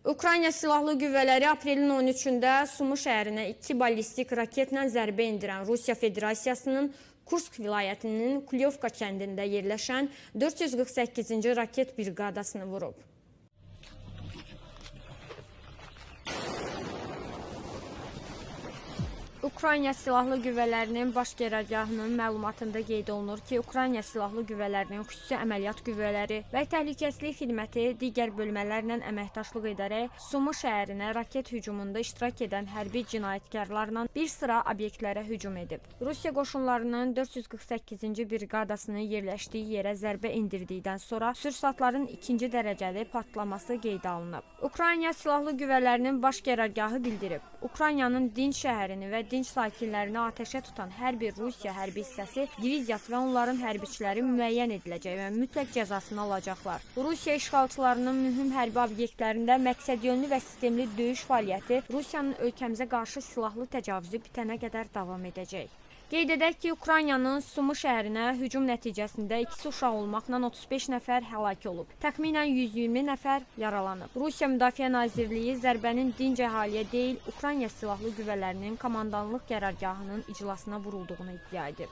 Ukrayna Silahlı Qüvvələri aprelin 13-də Sumu şəhərinə 2 ballistik raketlə zərbə endirən Rusiya Federasiyasının Kursk vilayətinin Kulyovka kəndində yerləşən 448-ci raket briqadasını vurub. Ukrayna Silahlı Qüvvələrinin baş qərargahının məlumatında qeyd olunur ki, Ukrayna Silahlı Qüvvələrinin xüsusi əməliyyat qüvvələri və təhlükəsizlik xidməti digər bölmələrlə əməkdaşlıq edərək Sumu şəhərinə raket hücumunda iştirak edən hərbi cinayətkarlarla bir sıra obyektlərə hücum edib. Rusiya qoşunlarının 448-ci briqadasının yerləşdiyi yerə zərbə indirdikdən sonra sürsatların ikinci dərəcəli partlaması qeydə alınıb. Ukrayna Silahlı Qüvvələrinin baş qərargahı bildirib, Ukraynanın Dinc şəhərini və dinc sakinlərini atəşə tutan hər bir Rusiya hərbi hissəsi, diviziyası və onların hərbiçiləri müəyyən ediləcək və mütləq cəzasını alacaqlar. Rusiya işğalçılarının mühüm hərbi obyektlərində məqsədyönlü və sistemli döyüş fəaliyyəti Rusiyanın ölkəmizə qarşı silahlı təcavüzü bitənə qədər davam edəcək. Qeyd edək ki, Ukraynanın Sumu şəhərinə hücum nəticəsində 2 uşaq olmaqla 35 nəfər həlak olub. Təxminən 120 nəfər yaralanıb. Rusiya Müdafiə Nazirliyi zərbənin dinc əhaliyə deyil, Ukrayna Silahlı Qüvvələrinin komandanlıq qərargahının iclasına vurulduğunu iddia edib.